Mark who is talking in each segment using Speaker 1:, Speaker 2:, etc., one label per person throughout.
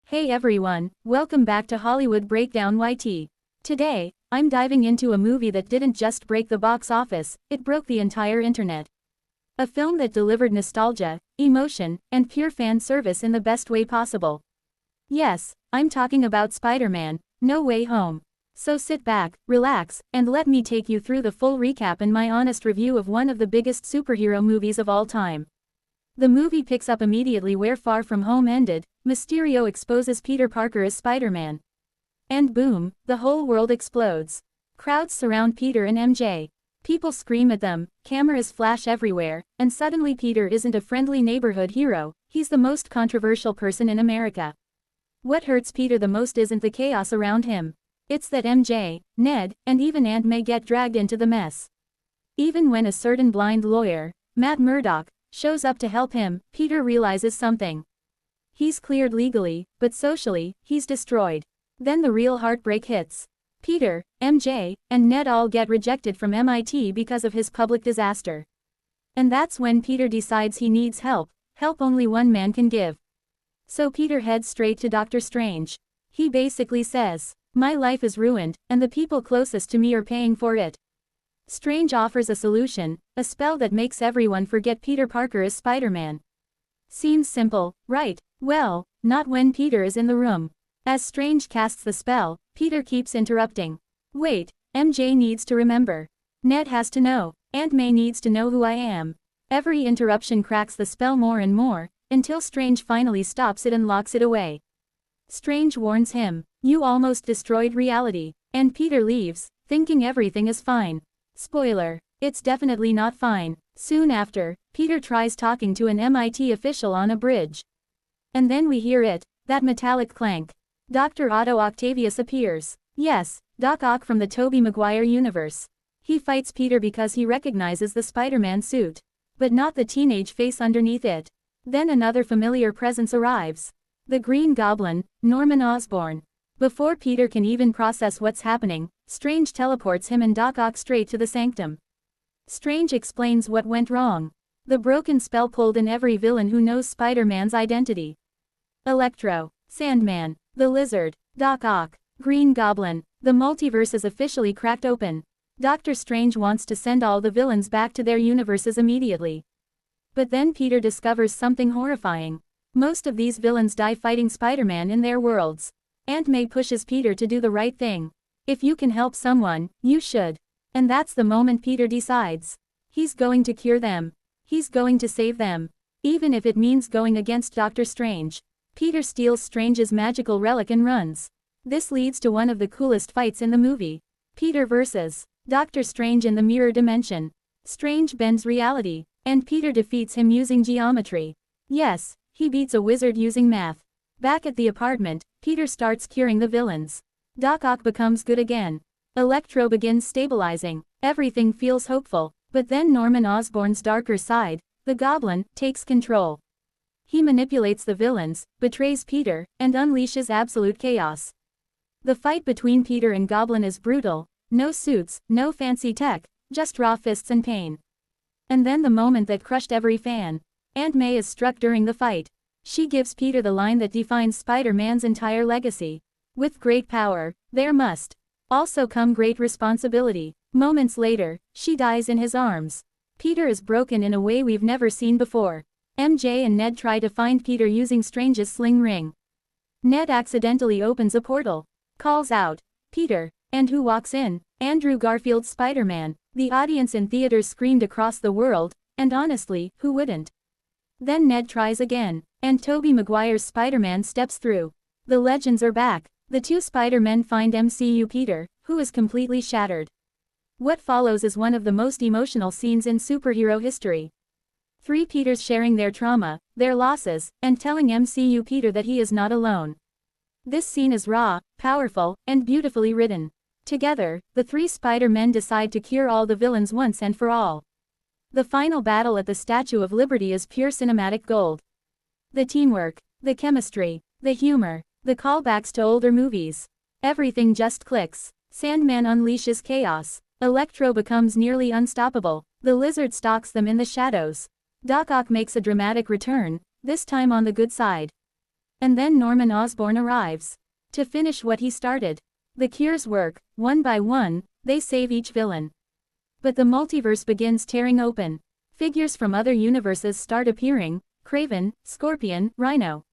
Speaker 1: Hey everyone, welcome back to Hollywood Breakdown YT. Today, I'm diving into a movie that didn't just break the box office, it broke the entire internet. A film that delivered nostalgia, emotion, and pure fan service in the best way possible. Yes, I'm talking about Spider-Man: No Way Home. So sit back, relax, and let me take you through the full recap and my honest review of one of the biggest superhero movies of all time. The movie picks up immediately where Far From Home ended. Mysterio exposes Peter Parker as Spider-Man. And boom, the whole world explodes. Crowds surround Peter and MJ. People scream at them, cameras flash everywhere, and suddenly Peter isn't a friendly neighborhood hero, he's the most controversial person in America. What hurts Peter the most isn't the chaos around him. It's that MJ, Ned, and even Aunt May get dragged into the mess. Even when a certain blind lawyer, Matt Murdock, shows up to help him, Peter realizes something. He's cleared legally, but socially, he's destroyed. Then the real heartbreak hits. Peter, MJ, and Ned all get rejected from MIT because of his public disaster. And that's when Peter decides he needs help only one man can give. So Peter heads straight to Doctor Strange. He basically says, "My life is ruined, and the people closest to me are paying for it." Strange offers a solution, a spell that makes everyone forget Peter Parker is Spider-Man. Seems simple, right? Well, not when Peter is in the room. As Strange casts the spell, Peter keeps interrupting. Wait, MJ needs to remember. Ned has to know. Aunt May needs to know who I am. Every interruption cracks the spell more and more, until Strange finally stops it and locks it away. Strange warns him, "You almost destroyed reality." And Peter leaves, thinking everything is fine. Spoiler, it's definitely not fine. Soon after, Peter tries talking to an MIT official on a bridge. And then we hear it, that metallic clank. Dr. Otto Octavius appears. Yes, Doc Ock from the Tobey Maguire universe. He fights Peter because he recognizes the Spider-Man suit. But not the teenage face underneath it. Then another familiar presence arrives. The Green Goblin, Norman Osborn. Before Peter can even process what's happening, Strange teleports him and Doc Ock straight to the sanctum. Strange explains what went wrong. The broken spell pulled in every villain who knows Spider-Man's identity. Electro, Sandman, the Lizard, Doc Ock, Green Goblin. The multiverse is officially cracked open. Doctor Strange wants to send all the villains back to their universes immediately. But then Peter discovers something horrifying. Most of these villains die fighting Spider-Man in their worlds. Aunt May pushes Peter to do the right thing. If you can help someone, you should. And that's the moment Peter decides. He's going to cure them. He's going to save them. Even if it means going against Doctor Strange. Peter steals Strange's magical relic and runs. This leads to one of the coolest fights in the movie. Peter vs. Doctor Strange in the mirror dimension. Strange bends reality, and Peter defeats him using geometry. Yes, he beats a wizard using math. Back at the apartment, Peter starts curing the villains. Doc Ock becomes good again. Electro begins stabilizing. Everything feels hopeful. But then Norman Osborn's darker side, the Goblin, takes control. He manipulates the villains, betrays Peter, and unleashes absolute chaos. The fight between Peter and Goblin is brutal. No suits, no fancy tech, just raw fists and pain. And then the moment that crushed every fan. Aunt May is struck during the fight. She gives Peter the line that defines Spider-Man's entire legacy. With great power, there must also come great responsibility. Moments later, she dies in his arms. Peter is broken in a way we've never seen before. MJ and Ned try to find Peter using Strange's sling ring. Ned accidentally opens a portal. Calls out, "Peter," and who walks in? Andrew Garfield's Spider-Man. The audience in theaters screamed across the world, and honestly, who wouldn't? Then Ned tries again, and Tobey Maguire's Spider-Man steps through. The legends are back. The two Spider-Men find MCU Peter, who is completely shattered. What follows is one of the most emotional scenes in superhero history. Three Peters sharing their trauma, their losses, and telling MCU Peter that he is not alone. This scene is raw, powerful, and beautifully written. Together, the three Spider-Men decide to cure all the villains once and for all. The final battle at the Statue of Liberty is pure cinematic gold. The teamwork, the chemistry, the humor, the callbacks to older movies. Everything just clicks. Sandman unleashes chaos. Electro becomes nearly unstoppable. The Lizard stalks them in the shadows. Doc Ock makes a dramatic return, this time on the good side. And then Norman Osborn arrives. To finish what he started. The cures work, one by one, they save each villain. But the multiverse begins tearing open. Figures from other universes start appearing, Kraven, Scorpion, Rhino.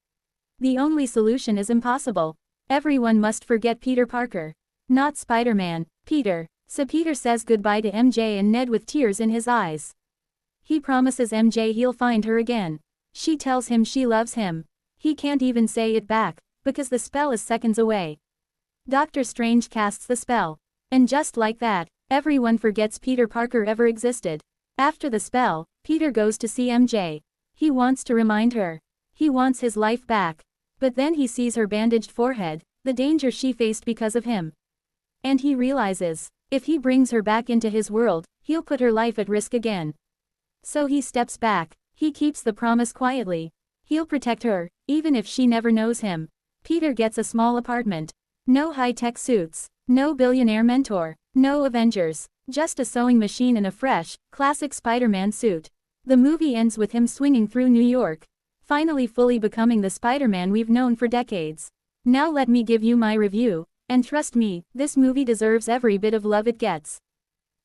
Speaker 1: The only solution is impossible. Everyone must forget Peter Parker. Not Spider-Man, Peter. So Peter says goodbye to MJ and Ned with tears in his eyes. He promises MJ he'll find her again. She tells him she loves him. He can't even say it back, because the spell is seconds away. Doctor Strange casts the spell. And just like that, everyone forgets Peter Parker ever existed. After the spell, Peter goes to see MJ. He wants to remind her. He wants his life back. But then he sees her bandaged forehead, the danger she faced because of him. And he realizes, if he brings her back into his world, he'll put her life at risk again. So he steps back. He keeps the promise quietly. He'll protect her, even if she never knows him. Peter gets a small apartment. No high-tech suits. No billionaire mentor. No Avengers. Just a sewing machine and a fresh, classic Spider-Man suit. The movie ends with him swinging through New York. Finally fully becoming the Spider-Man we've known for decades. Now let me give you my review, and trust me, this movie deserves every bit of love it gets.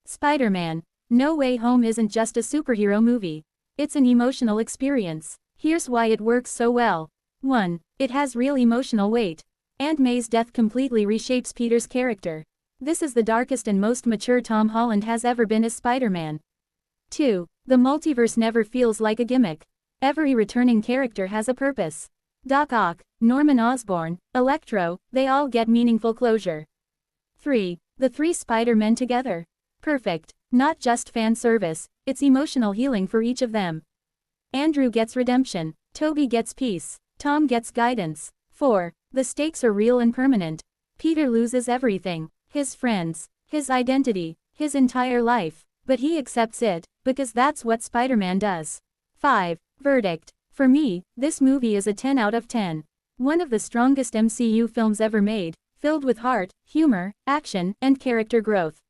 Speaker 1: Spider-Man: No Way Home isn't just a superhero movie. It's an emotional experience. Here's why it works so well. 1. It has real emotional weight. Aunt May's death completely reshapes Peter's character. This is the darkest and most mature Tom Holland has ever been as Spider-Man. 2. The multiverse never feels like a gimmick. Every returning character has a purpose. Doc Ock, Norman Osborn, Electro, they all get meaningful closure. 3. The three Spider-Men together. Perfect. Not just fan service, it's emotional healing for each of them. Andrew gets redemption, Toby gets peace, Tom gets guidance. 4. The stakes are real and permanent. Peter loses everything, his friends, his identity, his entire life, but he accepts it, because that's what Spider-Man does. 5. Verdict. For me, this movie is a 10 out of 10. One of the strongest MCU films ever made, filled with heart, humor, action, and character growth.